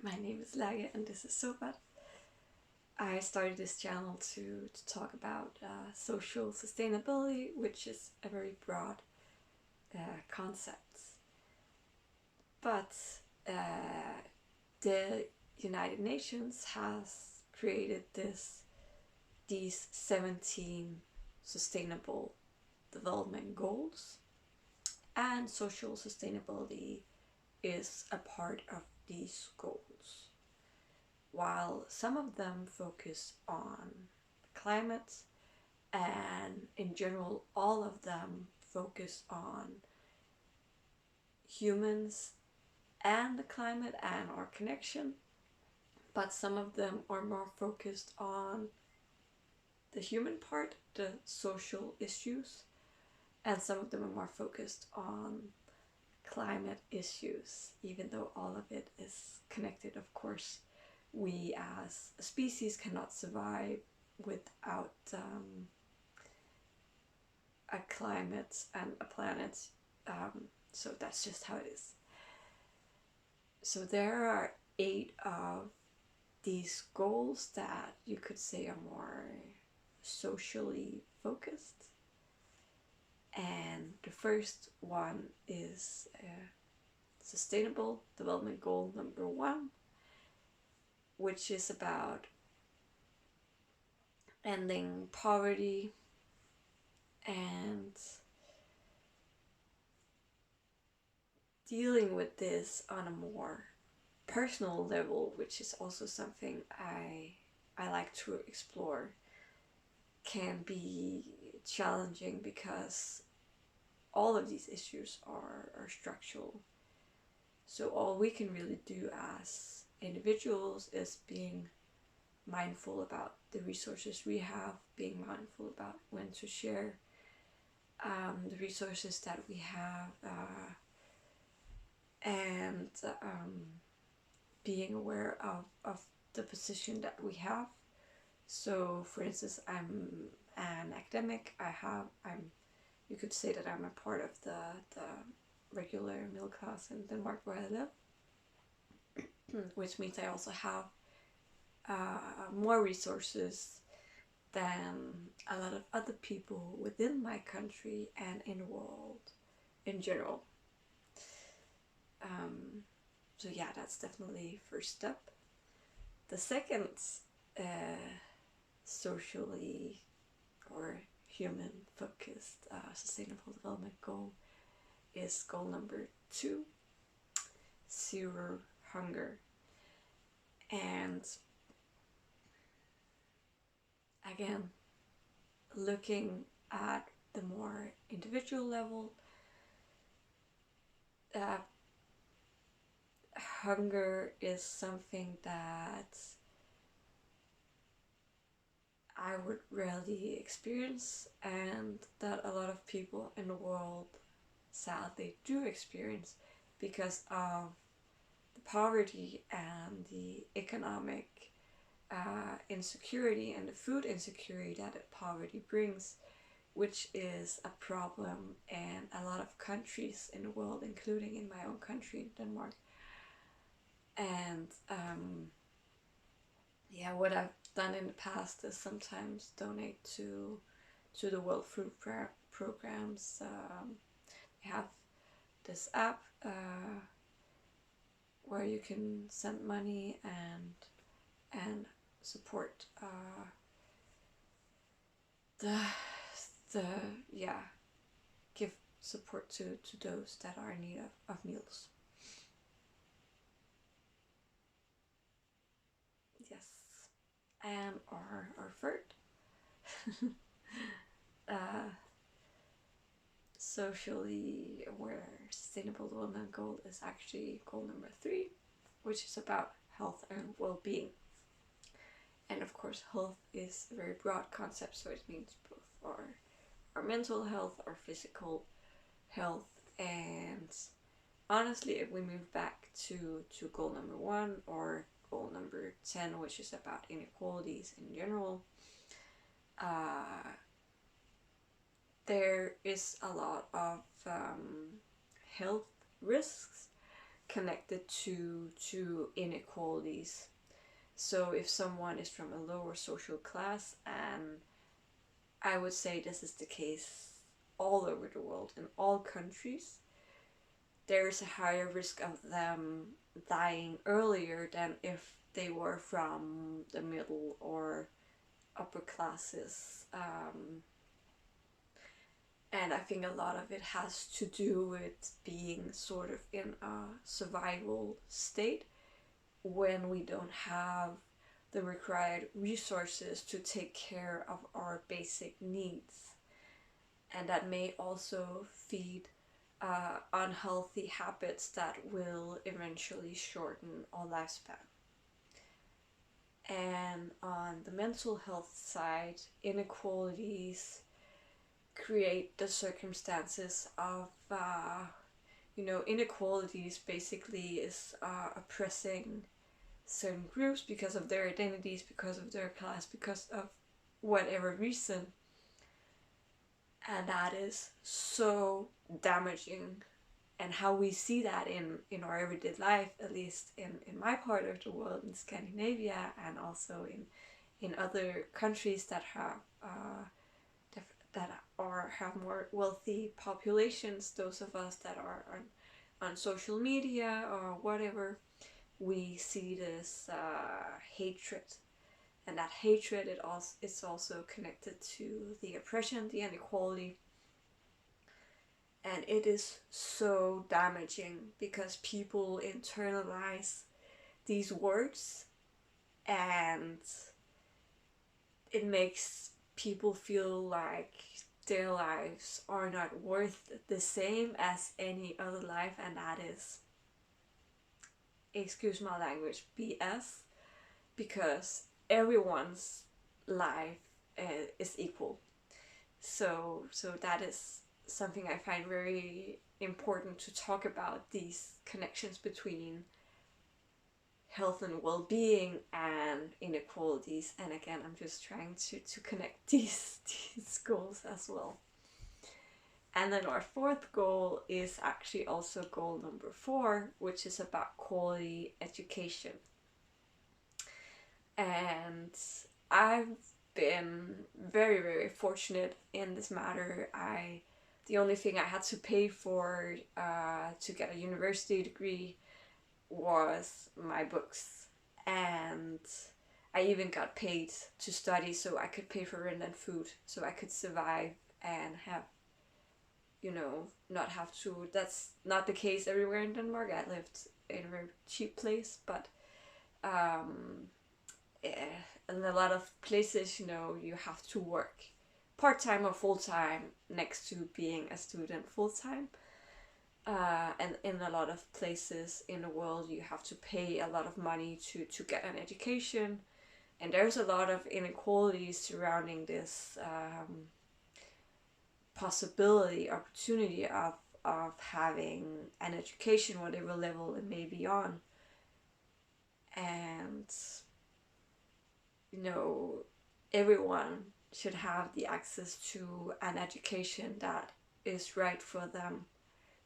my name is Lage and this is Sobat. I started this channel to talk about social sustainability, which is a very broad concept. But the United Nations has created these 17 sustainable development goals, and social sustainability is a part of these goals. While some of them focus on climate, and in general all of them focus on humans and the climate and our connection, but some of them are more focused on the human part, the social issues, and some of them are more focused on climate issues, even though all of it is connected, of course. We as a species cannot survive without a climate and a planet, so that's just how it is. So there are 8 of these goals that you could say are more socially focused, and the first one is sustainable development goal number 1, which is about ending poverty and dealing with this on a more personal level, which is also something I like to explore. Can be challenging because all of these issues are structural. So all we can really do as individuals is being mindful about the resources we have, being mindful about when to share the resources that we have, and being aware of the position that we have. So for instance, I'm an academic. You could say that I'm a part of the regular middle class in Denmark where I live, which means I also have more resources than a lot of other people within my country and in the world in general. So yeah, that's definitely first step. The second socially or human focused sustainable development goal is goal number 2, zero hunger. And again, looking at the more individual level, hunger is something that I would rarely experience, and that a lot of people in the world sadly do experience because of the poverty and the economic insecurity and the food insecurity that poverty brings, which is a problem in a lot of countries in the world, including in my own country, Denmark. And yeah, what I've done in the past is sometimes donate to the World Food Programs. They have this app where you can send money and support give support to those that are in need of meals. Yes. And our third socially aware sustainable development goal is actually goal number 3, which is about health and well-being. And of course, health is a very broad concept, so it means both our mental health, our physical health. And honestly, if we move back to goal number 1 or goal number 10, which is about inequalities in general, there is a lot of health risks connected to inequalities. So if someone is from a lower social class, and I would say this is the case all over the world in all countries, there's a higher risk of them dying earlier than if they were from the middle or upper classes. And I think a lot of it has to do with being sort of in a survival state when we don't have the required resources to take care of our basic needs. And that may also feed unhealthy habits that will eventually shorten our lifespan. And on the mental health side, inequalities create the circumstances of, inequalities basically is oppressing certain groups because of their identities, because of their class, because of whatever reason. And that is so damaging. And how we see that in our everyday life, at least in my part of the world, in Scandinavia, and also in other countries that have have more wealthy populations, those of us that are on social media or whatever, we see this hatred, and that hatred is also connected to the oppression, the inequality, and it is so damaging because people internalize these words, and it makes people feel like their lives are not worth the same as any other life, and that is, excuse my language, BS, because everyone's life is equal. So that is something I find very important to talk about, these connections between health and well-being and inequalities. And again, I'm just trying to connect these goals as well. And then our fourth goal is actually also goal number 4, which is about quality education. And I've been very, very fortunate in this matter. The only thing I had to pay for to get a university degree was my books, and I even got paid to study, so I could pay for rent and food, so I could survive and have, not have to. That's not the case everywhere in Denmark. I lived in a very cheap place, but in a lot of places, you have to work part-time or full-time next to being a student full-time. And in a lot of places in the world, you have to pay a lot of money to get an education. And there's a lot of inequalities surrounding this opportunity of having an education, whatever level it may be on. And, everyone should have the access to an education that is right for them.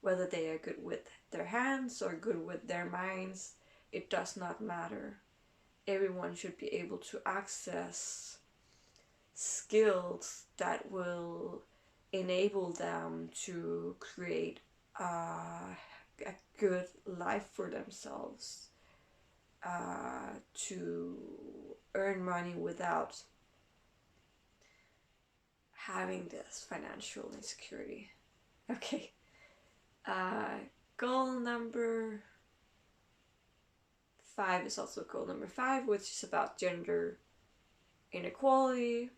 Whether they are good with their hands or good with their minds, it does not matter. Everyone should be able to access skills that will enable them to create a good life for themselves, to earn money without having this financial insecurity. Okay. Goal number 5 is also goal number 5, which is about gender inequality.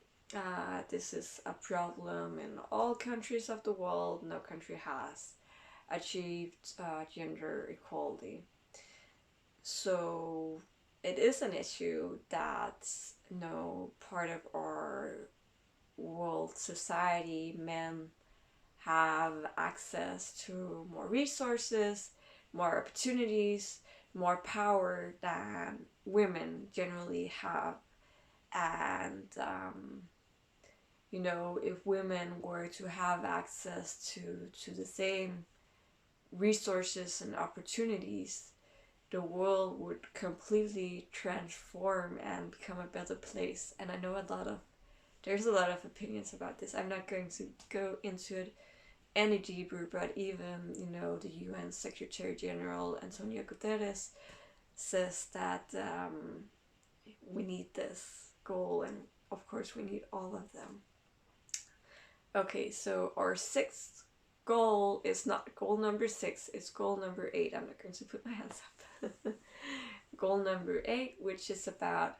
This is a problem in all countries of the world. No country has achieved gender equality. So it is an issue that part of our world society, men have access to more resources, more opportunities, more power than women generally have. And, if women were to have access to the same resources and opportunities, the world would completely transform and become a better place. And I know there's a lot of opinions about this. I'm not going to go into it any deeper, but even, the UN Secretary General Antonio Guterres says that we need this goal, and of course we need all of them. Okay, so our sixth goal is not goal number 6, it's goal number 8. I'm not going to put my hands up. Goal number 8, which is about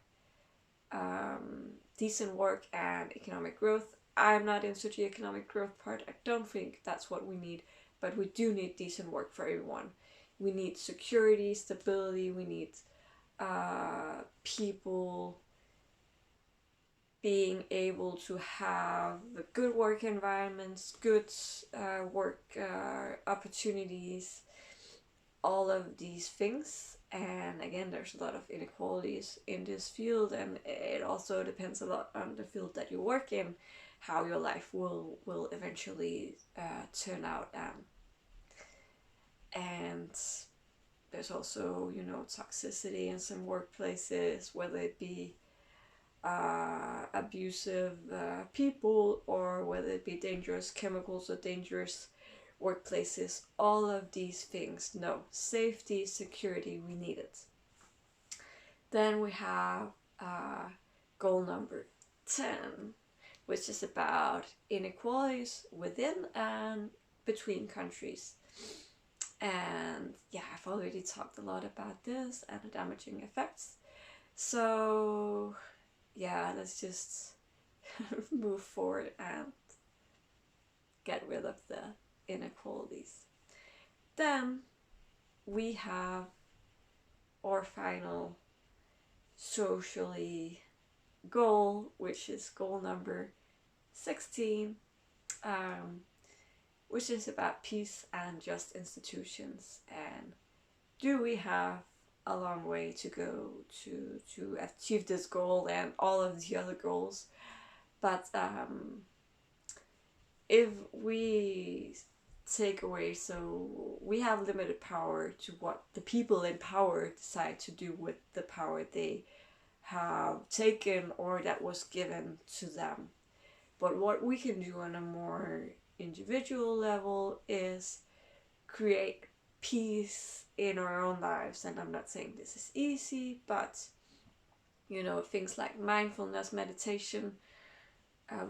decent work and economic growth. I'm not into the economic growth part. I don't think that's what we need, but we do need decent work for everyone. We need security, stability. We need people being able to have good work environments, good work opportunities, all of these things. And again, there's a lot of inequalities in this field, and it also depends a lot on the field that you work in, how your life will eventually turn out. And there's also, toxicity in some workplaces, whether it be abusive people, or whether it be dangerous chemicals or dangerous workplaces. All of these things, no, safety, security, we need it. Then we have goal number 10, which is about inequalities within and between countries. And yeah, I've already talked a lot about this and the damaging effects. So yeah, let's just move forward and get rid of the inequalities. Then we have our final socially goal, which is goal number 16, which is about peace and just institutions. And do we have a long way to go to achieve this goal and all of the other goals? But if we take away, so we have limited power to what the people in power decide to do with the power they have taken or that was given to them. But what we can do on a more individual level is create peace in our own lives. And I'm not saying this is easy, but things like mindfulness, meditation,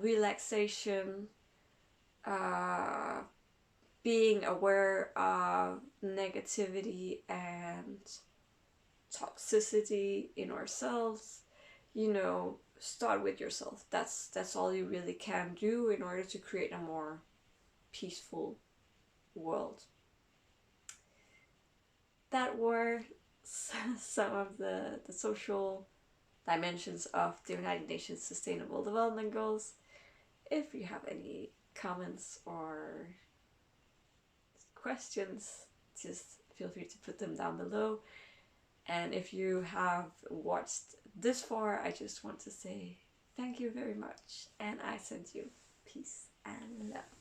relaxation, being aware of negativity and toxicity in ourselves. Start with yourself. That's all you really can do in order to create a more peaceful world. That were some of the social dimensions of the United Nations Sustainable Development Goals. If you have any comments or questions, just feel free to put them down below. And if you have watched this far, I just want to say thank you very much, and I send you peace and love.